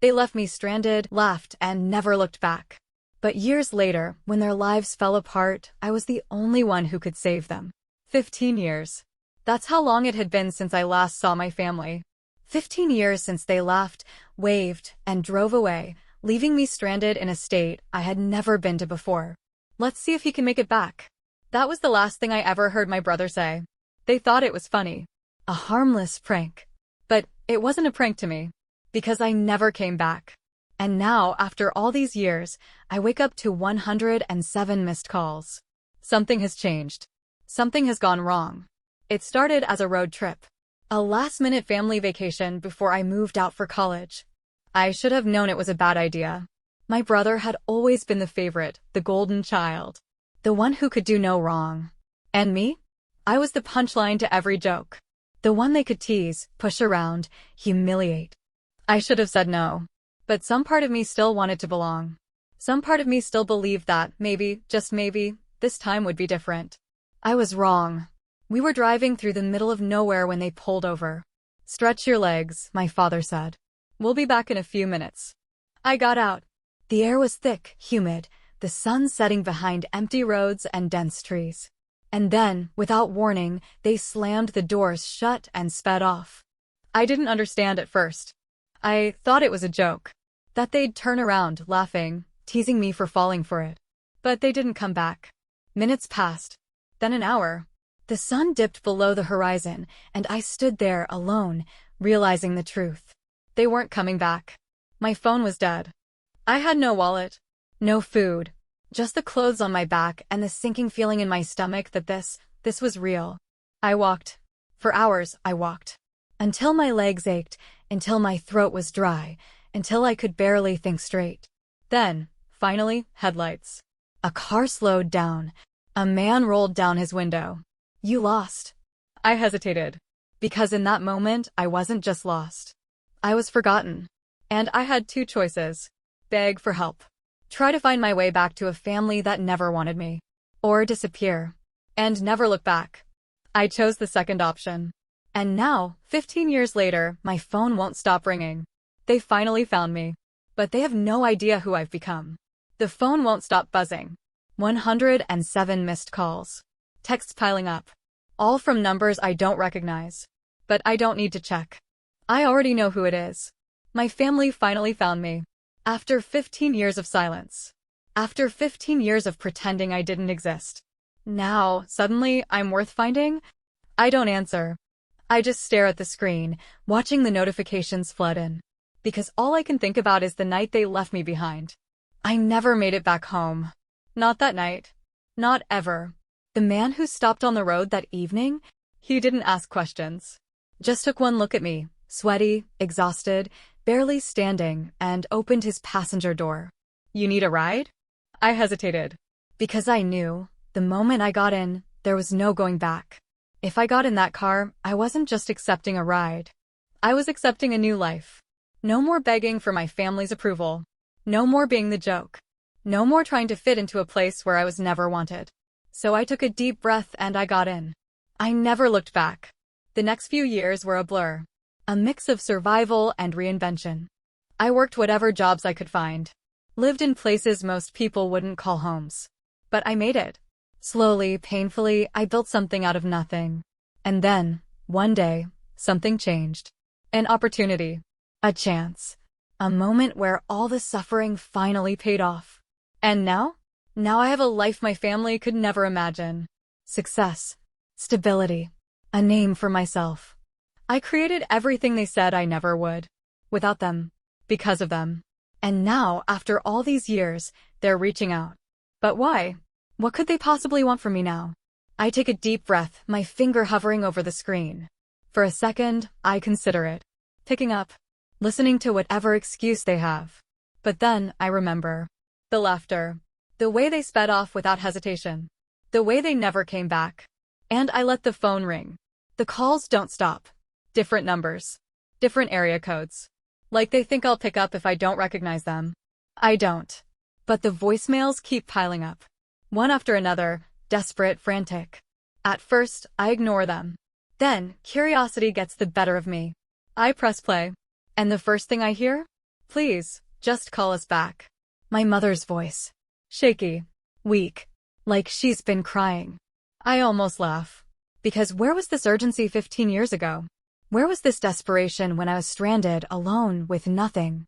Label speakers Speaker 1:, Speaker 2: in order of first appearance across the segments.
Speaker 1: They left me stranded, laughed, and never looked back. But years later, when their lives fell apart, I was the only one who could save them. 15 years. That's how long it had been since I last saw my family. 15 years since they laughed, waved, and drove away, leaving me stranded in a state I had never been to before. Let's see if he can make it back. That was the last thing I ever heard my brother say. They thought it was funny. A harmless prank. But it wasn't a prank to me. Because I never came back. And now, after all these years, I wake up to 107 missed calls. Something has changed. Something has gone wrong. It started as a road trip. A last-minute family vacation before I moved out for college. I should have known it was a bad idea. My brother had always been the favorite, the golden child. The one who could do no wrong. And me? I was the punchline to every joke. The one they could tease, push around, humiliate. I should have said no. But some part of me still wanted to belong. Some part of me still believed that, maybe, just maybe, this time would be different. I was wrong. We were driving through the middle of nowhere when they pulled over. "Stretch your legs," my father said. "We'll be back in a few minutes." I got out. The air was thick, humid, the sun setting behind empty roads and dense trees. And then, without warning, they slammed the doors shut and sped off. I didn't understand at first. I thought it was a joke. That they'd turn around, laughing, teasing me for falling for it. But they didn't come back. Minutes passed. Then an hour. The sun dipped below the horizon, and I stood there alone, realizing the truth. They weren't coming back. My phone was dead. I had no wallet. No food. Just the clothes on my back and the sinking feeling in my stomach that this was real. I walked. For hours, I walked. Until my legs ached, until my throat was dry, until I could barely think straight. Then, finally, headlights. A car slowed down. A man rolled down his window. "You lost." I hesitated. Because in that moment, I wasn't just lost. I was forgotten. And I had two choices. Beg for help. Try to find my way back to a family that never wanted me. Or disappear. And never look back. I chose the second option. And now, 15 years later, my phone won't stop ringing. They finally found me. But they have no idea who I've become. The phone won't stop buzzing. 107 missed calls. Texts piling up. All from numbers I don't recognize. But I don't need to check. I already know who it is. My family finally found me. After 15 years of silence. After 15 years of pretending I didn't exist. Now, suddenly, I'm worth finding? I don't answer. I just stare at the screen, watching the notifications flood in. Because all I can think about is the night they left me behind. I never made it back home. Not that night. Not ever. The man who stopped on the road that evening, he didn't ask questions. Just took one look at me, sweaty, exhausted, barely standing, and opened his passenger door. "You need a ride?" I hesitated. Because I knew, the moment I got in, there was no going back. If I got in that car, I wasn't just accepting a ride. I was accepting a new life. No more begging for my family's approval. No more being the joke. No more trying to fit into a place where I was never wanted. So I took a deep breath and I got in. I never looked back. The next few years were a blur. A mix of survival and reinvention. I worked whatever jobs I could find. Lived in places most people wouldn't call homes. But I made it. Slowly, painfully, I built something out of nothing. And then, one day, something changed. An opportunity. A chance. A moment where all the suffering finally paid off. And now? Now I have a life my family could never imagine. Success. Stability. A name for myself. I created everything they said I never would. Without them. Because of them. And now, after all these years, they're reaching out. But why? What could they possibly want from me now? I take a deep breath, my finger hovering over the screen. For a second, I consider it. Picking up. Listening to whatever excuse they have. But then, I remember. The laughter. The way they sped off without hesitation. The way they never came back. And I let the phone ring. The calls don't stop. Different numbers. Different area codes. Like they think I'll pick up if I don't recognize them. I don't. But the voicemails keep piling up. One after another, desperate, frantic. At first, I ignore them. Then, curiosity gets the better of me. I press play. And the first thing I hear? Please, just call us back. My mother's voice. Shaky. Weak. Like she's been crying. I almost laugh. Because where was this urgency 15 years ago? Where was this desperation when I was stranded, alone, with nothing?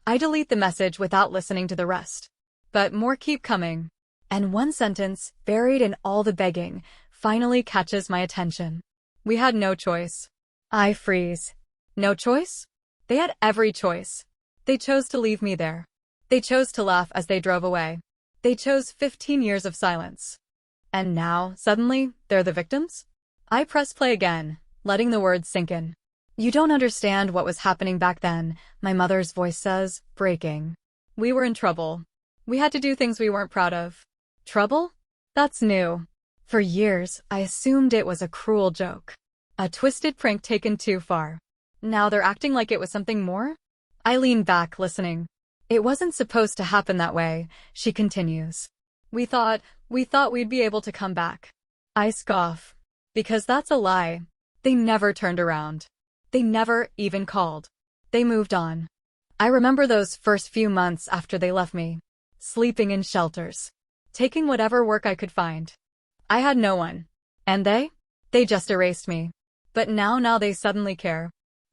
Speaker 1: I delete the message without listening to the rest. But more keep coming. And one sentence, buried in all the begging, finally catches my attention. We had no choice. I freeze. No choice? They had every choice. They chose to leave me there. They chose to laugh as they drove away. They chose 15 years of silence. And now, suddenly, they're the victims? I press play again, letting the words sink in. You don't understand what was happening back then, my mother's voice says, breaking. We were in trouble. We had to do things we weren't proud of. Trouble? That's new. For years, I assumed it was a cruel joke. A twisted prank taken too far. Now they're acting like it was something more? I lean back, listening. It wasn't supposed to happen that way, she continues. We thought we'd be able to come back. I scoff. Because that's a lie. They never turned around. They never even called. They moved on. I remember those first few months after they left me. Sleeping in shelters. Taking whatever work I could find. I had no one. And they just erased me. But now they suddenly care.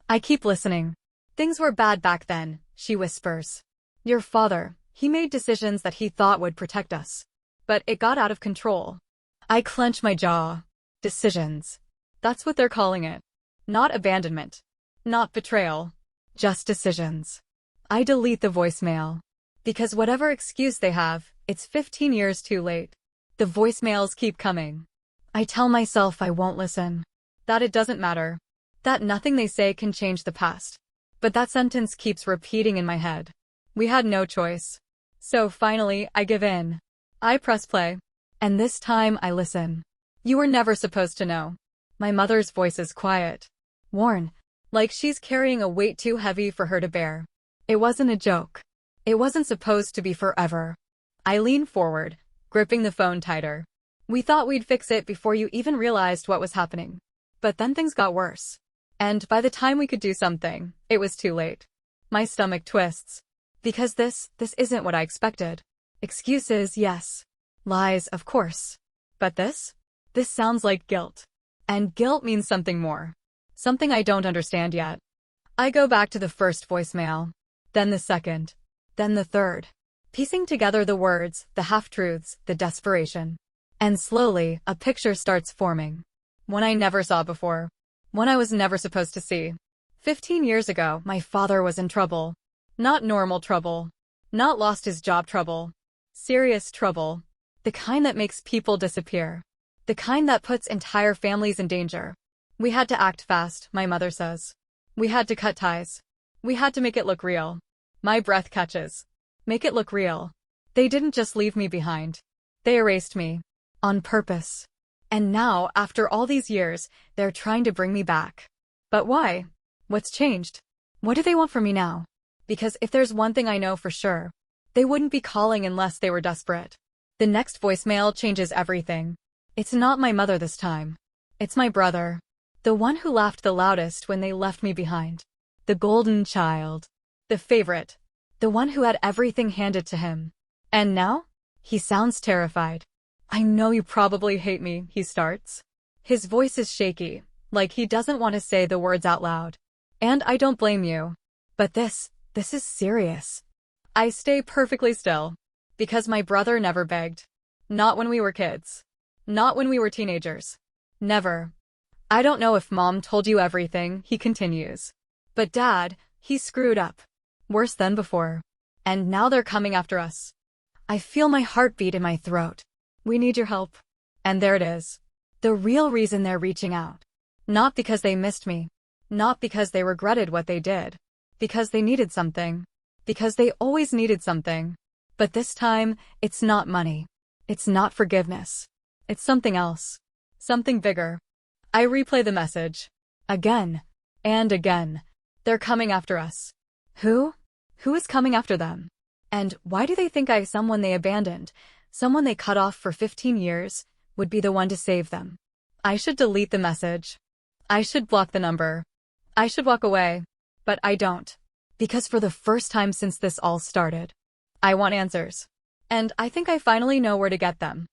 Speaker 1: I keep listening. Things were bad back then, she whispers. Your father, he made decisions that he thought would protect us. But it got out of control. I clench my jaw. Decisions. That's what they're calling it. Not abandonment. Not betrayal. Just decisions. I delete the voicemail. Because whatever excuse they have, it's 15 years too late. The voicemails keep coming. I tell myself I won't listen. That it doesn't matter. That nothing they say can change the past. But that sentence keeps repeating in my head. We had no choice. So finally, I give in. I press play. And this time I listen. You were never supposed to know. My mother's voice is quiet. Worn. Like she's carrying a weight too heavy for her to bear. It wasn't a joke. It wasn't supposed to be forever. I lean forward, gripping the phone tighter. We thought we'd fix it before you even realized what was happening. But then things got worse. And by the time we could do something, it was too late. My stomach twists. Because this isn't what I expected. Excuses, yes. Lies, of course. But this sounds like guilt. And guilt means something more. Something I don't understand yet. I go back to the first voicemail. Then the second. Then the third. Piecing together the words, the half-truths, the desperation. And slowly, a picture starts forming. One I never saw before. One I was never supposed to see. 15 years ago, my father was in trouble. Not normal trouble. Not lost his job trouble. Serious trouble. The kind that makes people disappear. The kind that puts entire families in danger. We had to act fast, my mother says. We had to cut ties. We had to make it look real. My breath catches. Make it look real. They didn't just leave me behind. They erased me. On purpose. And now, after all these years, they're trying to bring me back. But why? What's changed? What do they want from me now? Because if there's one thing I know for sure, they wouldn't be calling unless they were desperate. The next voicemail changes everything. It's not my mother this time. It's my brother. The one who laughed the loudest when they left me behind. The golden child. The favorite. The one who had everything handed to him. And now? He sounds terrified. I know you probably hate me, he starts. His voice is shaky, like he doesn't want to say the words out loud. And I don't blame you. But this is serious. I stay perfectly still. Because my brother never begged. Not when we were kids. Not when we were teenagers. Never. I don't know if Mom told you everything, he continues. But Dad, he screwed up. Worse than before. And now they're coming after us. I feel my heartbeat in my throat. We need your help. And there it is. The real reason they're reaching out. Not because they missed me. Not because they regretted what they did. Because they needed something. Because they always needed something. But this time, it's not money. It's not forgiveness. It's something else. Something bigger. I replay the message. Again. And again. They're coming after us. Who? Who is coming after them? And why do they think someone they abandoned, someone they cut off for 15 years, would be the one to save them? I should delete the message. I should block the number. I should walk away. But I don't. Because for the first time since this all started, I want answers. And I think I finally know where to get them.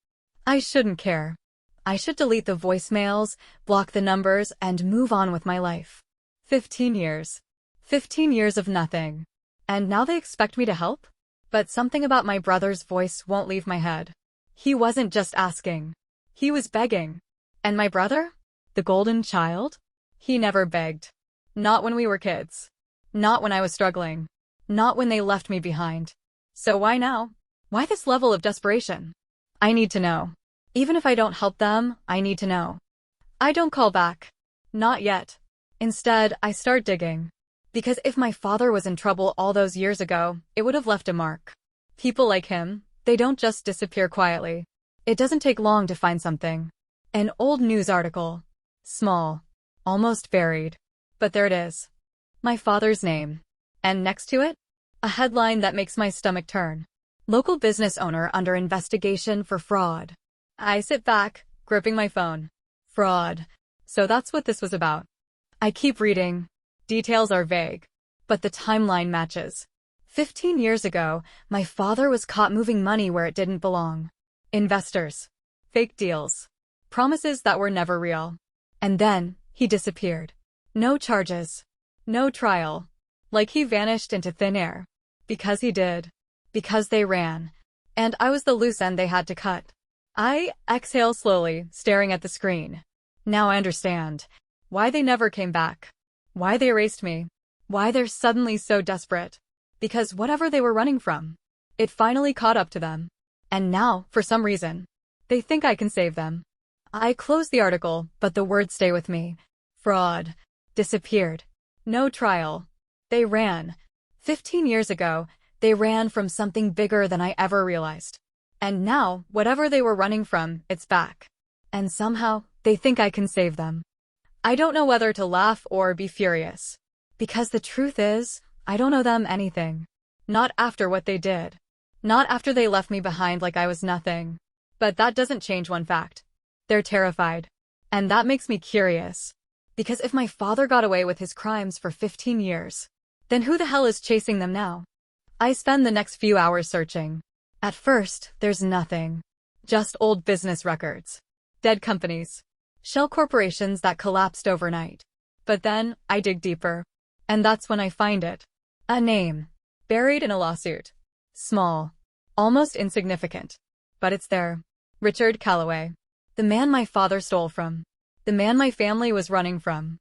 Speaker 1: I shouldn't care. I should delete the voicemails, block the numbers, and move on with my life. 15 years. 15 years of nothing. And now they expect me to help? But something about my brother's voice won't leave my head. He wasn't just asking. He was begging. And my brother? The golden child? He never begged. Not when we were kids. Not when I was struggling. Not when they left me behind. So why now? Why this level of desperation? I need to know. Even if I don't help them, I need to know. I don't call back. Not yet. Instead, I start digging. Because if my father was in trouble all those years ago, it would have left a mark. People like him, they don't just disappear quietly. It doesn't take long to find something. An old news article. Small. Almost buried. But there it is. My father's name. And next to it, a headline that makes my stomach turn. Local business owner under investigation for fraud. I sit back, gripping my phone. Fraud. So that's what this was about. I keep reading. Details are vague. But the timeline matches. 15 years ago, my father was caught moving money where it didn't belong. Investors. Fake deals. Promises that were never real. And then, he disappeared. No charges. No trial. Like he vanished into thin air. Because he did. Because they ran. And I was the loose end they had to cut. I exhale slowly, staring at the screen. Now I understand. Why they never came back. Why they erased me. Why they're suddenly so desperate. Because whatever they were running from, it finally caught up to them. And now, for some reason, they think I can save them. I close the article, but the words stay with me. Fraud. Disappeared. No trial. They ran. 15 years ago, they ran from something bigger than I ever realized. And now, whatever they were running from, it's back. And somehow, they think I can save them. I don't know whether to laugh or be furious. Because the truth is, I don't owe them anything. Not after what they did. Not after they left me behind like I was nothing. But that doesn't change one fact. They're terrified. And that makes me curious. Because if my father got away with his crimes for 15 years, then who the hell is chasing them now? I spend the next few hours searching. At first, there's nothing. Just old business records. Dead companies. Shell corporations that collapsed overnight. But then, I dig deeper. And that's when I find it. A name. Buried in a lawsuit. Small. Almost insignificant. But it's there. Richard Calloway. The man my father stole from. The man my family was running from.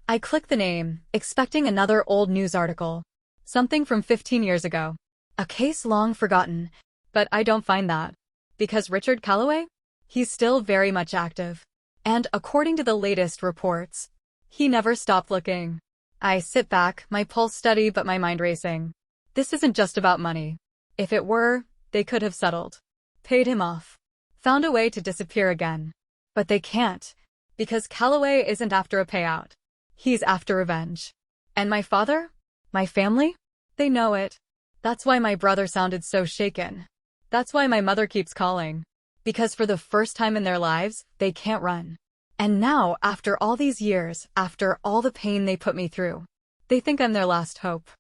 Speaker 1: I click the name, expecting another old news article. Something from 15 years ago. A case long forgotten. But I don't find that. Because Richard Calloway? He's still very much active. And according to the latest reports, he never stopped looking. I sit back, my pulse steady but my mind racing. This isn't just about money. If it were, they could have settled. Paid him off. Found a way to disappear again. But they can't. Because Calloway isn't after a payout. He's after revenge. And my father? My family? They know it. That's why my brother sounded so shaken. That's why my mother keeps calling. Because for the first time in their lives, they can't run. And now, after all these years, after all the pain they put me through, they think I'm their last hope.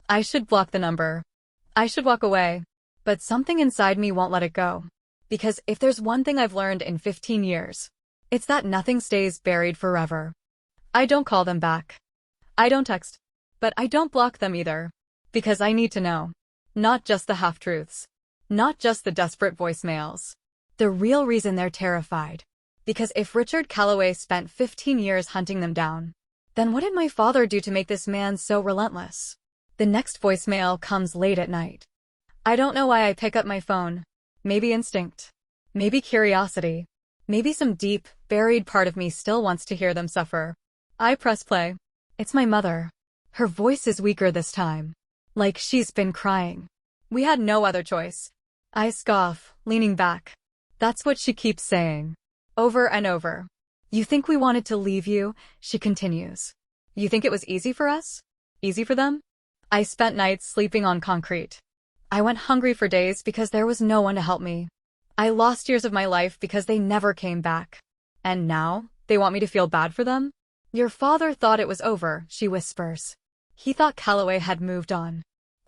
Speaker 1: I should block the number. I should walk away. But something inside me won't let it go. Because if there's one thing I've learned in 15 years, it's that nothing stays buried forever. I don't call them back. I don't text. But I don't block them either. Because I need to know. Not just the half-truths. Not just the desperate voicemails. The real reason they're terrified. Because if Richard Calloway spent 15 years hunting them down, then what did my father do to make this man so relentless? The next voicemail comes late at night. I don't know why I pick up my phone. Maybe instinct. Maybe curiosity. Maybe some deep, buried part of me still wants to hear them suffer. I press play. It's my mother. Her voice is weaker this time. Like she's been crying. We had no other choice. I scoff, leaning back. That's what she keeps saying. Over and over. You think we wanted to leave you? She continues. You think it was easy for us? Easy for them? I spent nights sleeping on concrete. I went hungry for days because there was no one to help me. I lost years of my life because they never came back. And now, they want me to feel bad for them? Your father thought it was over, she whispers. He thought Calloway had moved on.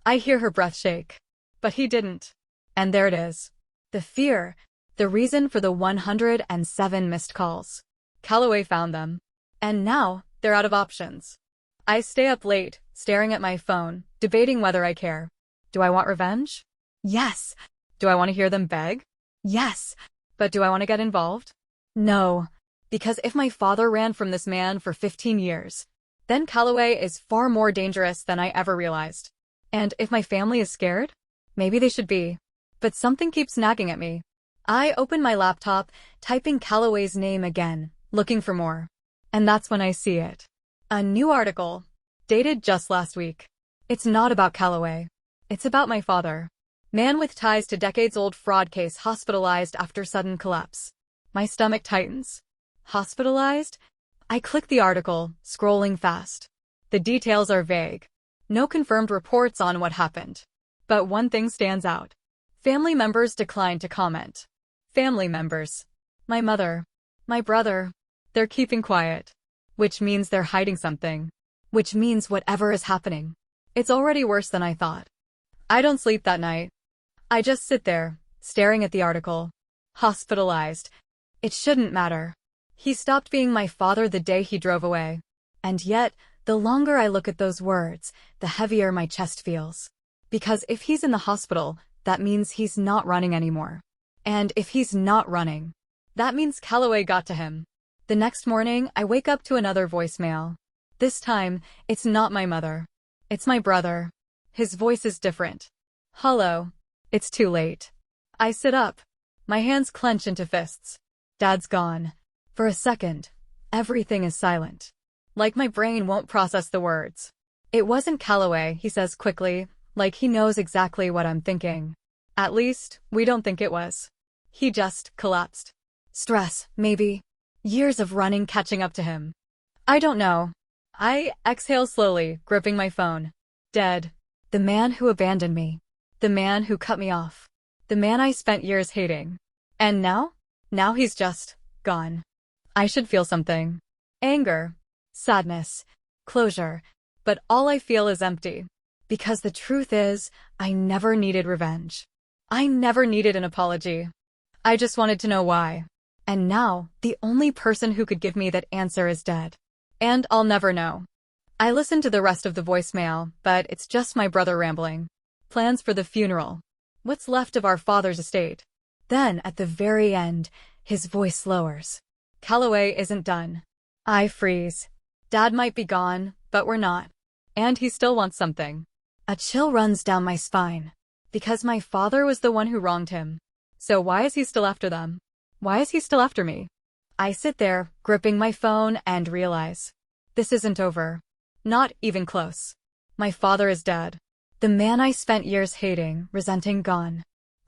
Speaker 1: I hear her breath shake. But he didn't. And there it is. The fear. The reason for the 107 missed calls. Calloway found them. And now, they're out of options. I stay up late, staring at my phone, debating whether I care. Do I want revenge? Yes. Do I want to hear them beg? Yes. But do I want to get involved? No. Because if my father ran from this man for 15 years, then Calloway is far more dangerous than I ever realized. And if my family is scared, maybe they should be. But something keeps nagging at me. I open my laptop, typing Calloway's name again, looking for more. And that's when I see it. A new article, dated just last week. It's not about Calloway. It's about my father. Man with ties to decades-old fraud case hospitalized after sudden collapse. My stomach tightens. Hospitalized? I click the article, scrolling fast. The details are vague. No confirmed reports on what happened. But one thing stands out. Family members declined to comment. Family members. My mother. My brother. They're keeping quiet. Which means they're hiding something. Which means whatever is happening. It's already worse than I thought. I don't sleep that night. I just sit there, staring at the article. Hospitalized. It shouldn't matter. He stopped being my father the day he drove away. And yet, the longer I look at those words, the heavier my chest feels. Because if he's in the hospital, that means he's not running anymore. And if he's not running, that means Calloway got to him. The next morning, I wake up to another voicemail. This time, it's not my mother. It's my brother. His voice is different. Hello. It's too late. I sit up. My hands clench into fists. Dad's gone. For a second, everything is silent. Like my brain won't process the words. It wasn't Calloway, he says quickly, like he knows exactly what I'm thinking. At least, we don't think it was. He just collapsed. Stress, maybe. Years of running catching up to him. I don't know. I exhale slowly, gripping my phone. Dead. The man who abandoned me. The man who cut me off. The man I spent years hating. And now? Now he's just gone. I should feel something. Anger. Sadness. Closure. But all I feel is empty. Because the truth is, I never needed revenge. I never needed an apology. I just wanted to know why. And now, the only person who could give me that answer is dead. And I'll never know. I listen to the rest of the voicemail, but it's just my brother rambling. Plans for the funeral. What's left of our father's estate. Then, at the very end, his voice lowers. Calloway isn't done. I freeze. Dad might be gone, but we're not. And he still wants something. A chill runs down my spine. Because my father was the one who wronged him. So why is he still after them? Why is he still after me? I sit there, gripping my phone, and realize. This isn't over. Not even close. My father is dead. The man I spent years hating, resenting, gone.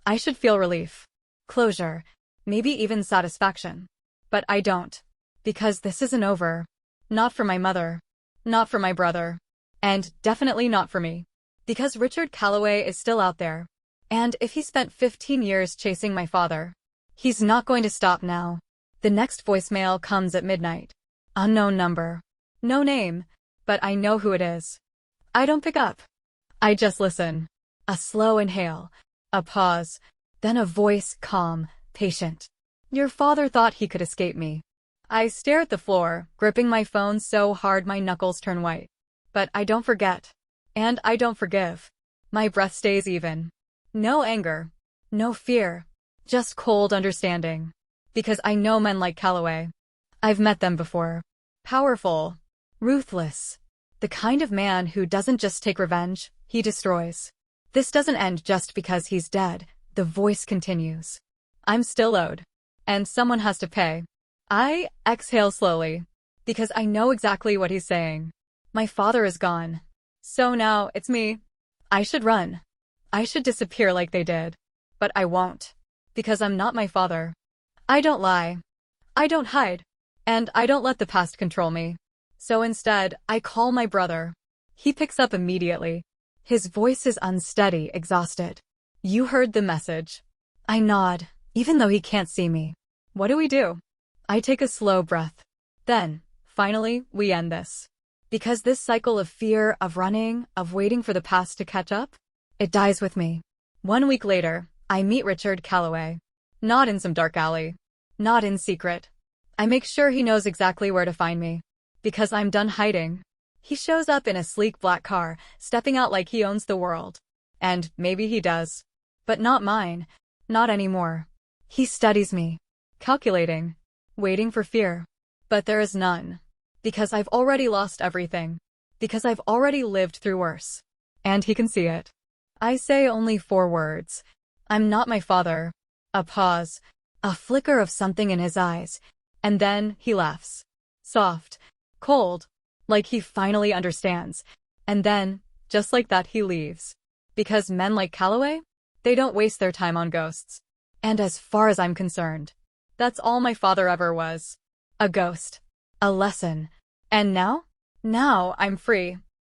Speaker 1: I should feel relief. Closure. Maybe even satisfaction. But I don't. Because this isn't over. Not for my mother. Not for my brother. And definitely not for me. Because Richard Calloway is still out there. And if he spent 15 years chasing my father, he's not going to stop now. The next voicemail comes at midnight. Unknown number. No name, but I know who it is. I don't pick up. I just listen. A slow inhale. A pause. Then a voice, calm, patient. Your father thought he could escape me. I stare at the floor, gripping my phone so hard my knuckles turn white. But I don't forget. And I don't forgive. My breath stays even. No anger. No fear. Just cold understanding. Because I know men like Calloway. I've met them before. Powerful. Ruthless. The kind of man who doesn't just take revenge, he destroys. This doesn't end just because he's dead, the voice continues. I'm still owed. And someone has to pay. I exhale slowly. Because I know exactly what he's saying. My father is gone. So now, it's me. I should run. I should disappear like they did. But I won't. Because I'm not my father. I don't lie. I don't hide. And I don't let the past control me. So instead, I call my brother. He picks up immediately. His voice is unsteady, exhausted. You heard the message. I nod, even though he can't see me. What do we do? I take a slow breath. Then, finally, we end this. Because this cycle of fear, of running, of waiting for the past to catch up, it dies with me. 1 week later, I meet Richard Calloway. Not in some dark alley. Not in secret. I make sure he knows exactly where to find me. Because I'm done hiding. He shows up in a sleek black car, stepping out like he owns the world. And maybe he does. But not mine. Not anymore. He studies me. Calculating. Waiting for fear. But there is none. Because I've already lost everything. Because I've already lived through worse. And he can see it. I say only 4 words. I'm not my father. A pause. A flicker of something in his eyes. And then he laughs. Soft. Cold. Like he finally understands. And then, just like that, he leaves. Because men like Calloway? They don't waste their time on ghosts. And as far as I'm concerned, that's all my father ever was. A ghost. A lesson. And now? Now I'm free.